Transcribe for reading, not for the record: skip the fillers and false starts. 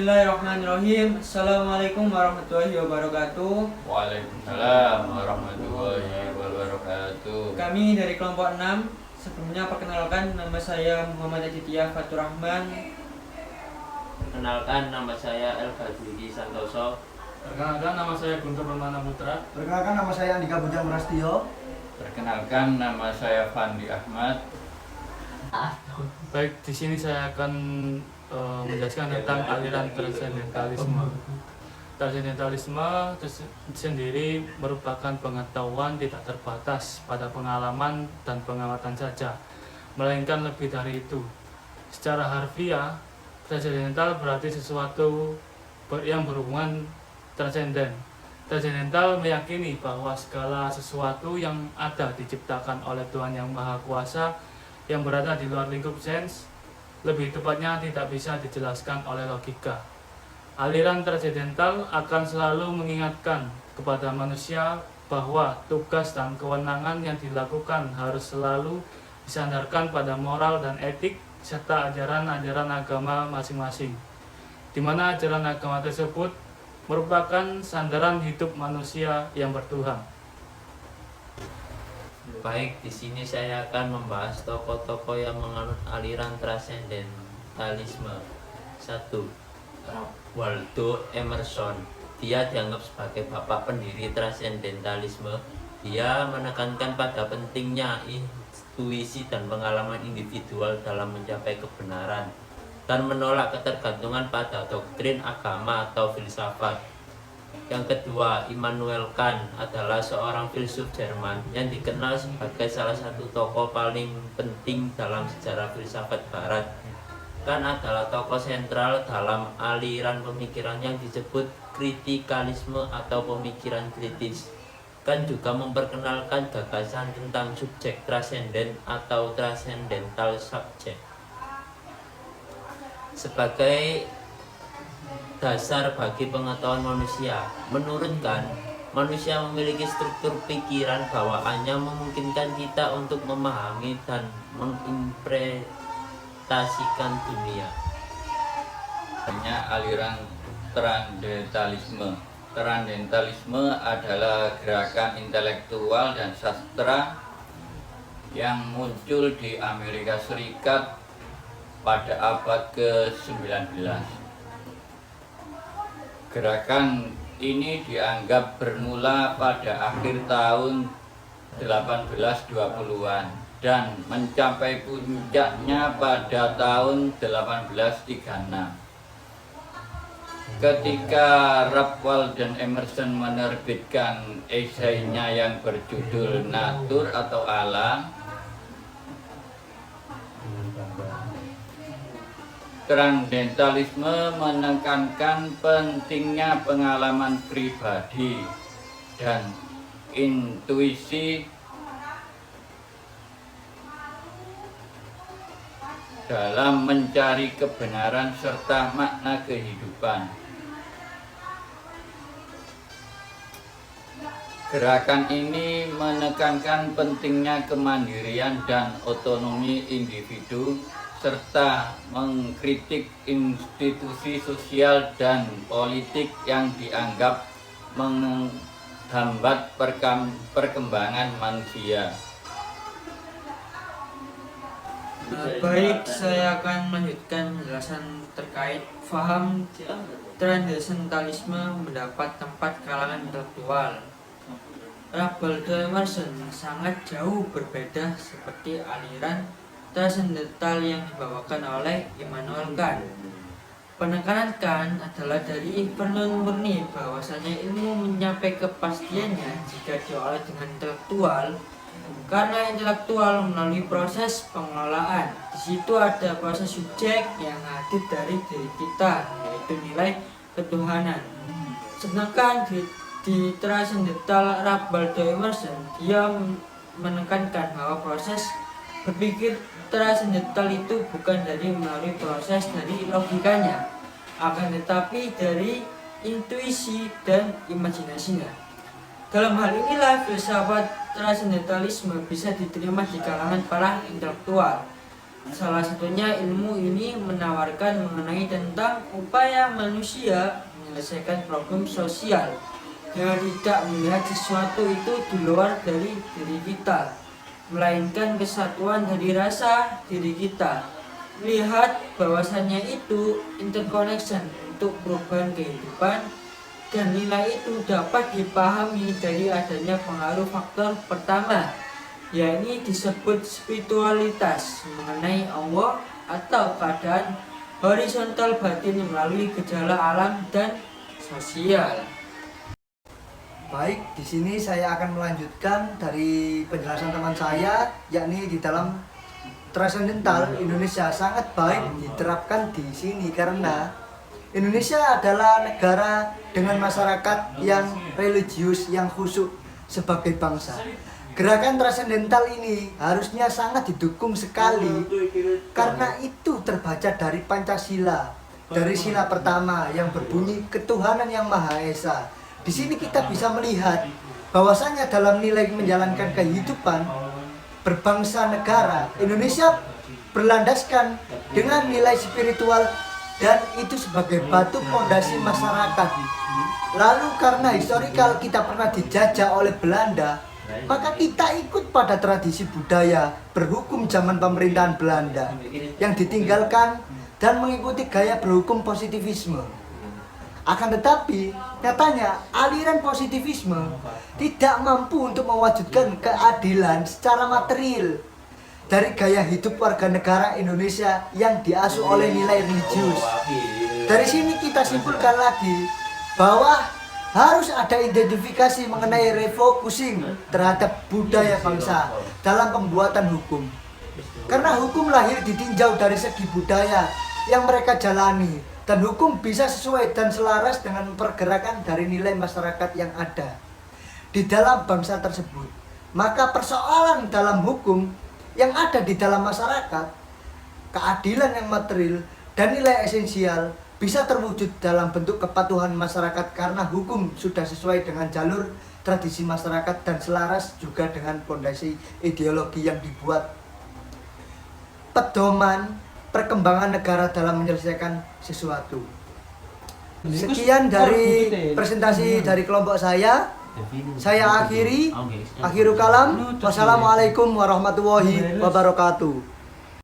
Bismillahirrahmanirrahim. Assalamualaikum warahmatullahi wabarakatuh. Waalaikumsalam warahmatullahi wabarakatuh. Kami dari kelompok 6. Sebelumnya perkenalkan, nama saya Muhammad Aditya Fatur Rahman. Perkenalkan, nama saya El Badriki Santoso. Perkenalkan, nama saya Guntur Permana Putra. Perkenalkan, nama saya Andika Bujang Prastio. Perkenalkan, nama saya Fandi Ahmad. Baik, di sini saya akan menjelaskan tentang aliran transendentalisme. Transendentalisme sendiri merupakan pengetahuan tidak terbatas pada pengalaman dan pengamatan saja, melainkan lebih dari itu. Secara harfiah, transendental berarti sesuatu yang berhubungan transenden. Transendental meyakini bahwa segala sesuatu yang ada diciptakan oleh Tuhan Yang Maha Kuasa yang berada di luar lingkup sains, lebih tepatnya tidak bisa dijelaskan oleh logika. Aliran transendental akan selalu mengingatkan kepada manusia bahwa tugas dan kewenangan yang dilakukan harus selalu disandarkan pada moral dan etik serta ajaran-ajaran agama masing-masing, di mana ajaran agama tersebut merupakan sandaran hidup manusia yang bertuhan. Baik, di sini saya akan membahas tokoh-tokoh yang menganut aliran transendentalisme. 1. Waldo Emerson. Dia dianggap sebagai bapak pendiri transendentalisme. Dia menekankan pada pentingnya intuisi dan pengalaman individual dalam mencapai kebenaran dan menolak ketergantungan pada doktrin agama atau filsafat. Yang kedua, Immanuel Kant adalah seorang filsuf Jerman yang dikenal sebagai salah satu tokoh paling penting dalam sejarah filsafat barat. Kant adalah tokoh sentral dalam aliran pemikiran yang disebut kritikalisme atau pemikiran kritis. Kant juga memperkenalkan gagasan tentang subjek transenden atau transcendental subject sebagai dasar bagi pengetahuan manusia. Menurut Kant, manusia memiliki struktur pikiran bawaannya memungkinkan kita untuk memahami dan menginterpretasikan dunia. Hanya aliran transendentalisme. Transendentalisme adalah gerakan intelektual dan sastra yang muncul di Amerika Serikat pada abad ke-19. Gerakan ini dianggap bermula pada akhir tahun 1820-an dan mencapai puncaknya pada tahun 1836. Ketika Ralph Waldo Emerson menerbitkan esainya yang berjudul Natur atau Alam, transendentalisme menekankan pentingnya pengalaman pribadi dan intuisi dalam mencari kebenaran serta makna kehidupan. Gerakan ini menekankan pentingnya kemandirian dan otonomi individu serta mengkritik institusi sosial dan politik yang dianggap menghambat perkembangan manusia. Baik, saya akan melanjutkan penjelasan terkait faham transendentalisme mendapat tempat kalangan intelektual. Ralph Waldo Emerson sangat jauh berbeda seperti aliran transendental yang dibawakan oleh Immanuel Kant. Penekanan Kant adalah dari perenungan murni bahwasanya ilmu mencapai kepastiannya jika diolah dengan intelektual, karena intelektual melalui proses pengelolaan. Di situ ada proses subjek yang hadir dari diri kita, yaitu nilai ketuhanan. Sedangkan di transendental Ralph Waldo Emerson, dia menekankan bahwa proses berpikir transendental itu bukan dari melalui proses dari logikanya, akan tetapi dari intuisi dan imajinasinya. Dalam hal inilah filsafat transendentalisme bisa diterima di kalangan para intelektual. Salah satunya ilmu ini menawarkan mengenai tentang upaya manusia menyelesaikan problem sosial dengan tidak melihat sesuatu itu di luar dari diri kita, melainkan kesatuan dari rasa diri kita. Lihat bahwasannya itu interconnection untuk perubahan kehidupan, dan nilai itu dapat dipahami dari adanya pengaruh faktor pertama, yakni disebut spiritualitas mengenai Allah atau keadaan horizontal batin melalui gejala alam dan sosial. Baik, di sini saya akan melanjutkan dari penjelasan teman saya, yakni di dalam Transcendental Indonesia sangat baik diterapkan di sini karena Indonesia adalah negara dengan masyarakat yang religius, yang khusyuk sebagai bangsa. Gerakan Transcendental ini harusnya sangat didukung sekali karena itu terbaca dari Pancasila, dari sila pertama yang berbunyi ketuhanan yang Maha Esa. Di sini kita bisa melihat bahwasanya dalam nilai menjalankan kehidupan berbangsa negara, Indonesia berlandaskan dengan nilai spiritual dan itu sebagai batu fondasi masyarakat. Lalu karena historikal kita pernah dijajah oleh Belanda, maka kita ikut pada tradisi budaya berhukum zaman pemerintahan Belanda yang ditinggalkan dan mengikuti gaya berhukum positivisme. Akan tetapi, nyatanya aliran positivisme tidak mampu untuk mewujudkan keadilan secara material dari gaya hidup warga negara Indonesia yang diasuh oleh nilai religius. Dari sini kita simpulkan lagi bahwa harus ada identifikasi mengenai refocusing terhadap budaya bangsa dalam pembuatan hukum. Karena hukum lahir ditinjau dari segi budaya yang mereka jalani, dan hukum bisa sesuai dan selaras dengan pergerakan dari nilai masyarakat yang ada di dalam bangsa tersebut. Maka persoalan dalam hukum yang ada di dalam masyarakat, keadilan yang material dan nilai esensial bisa terwujud dalam bentuk kepatuhan masyarakat karena hukum sudah sesuai dengan jalur tradisi masyarakat dan selaras juga dengan fondasi ideologi yang dibuat. Pedoman perkembangan negara dalam menyelesaikan sesuatu. Sekian dari presentasi dari kelompok saya. Saya akhiri. Akhirul kalam. Wassalamualaikum warahmatullahi wabarakatuh.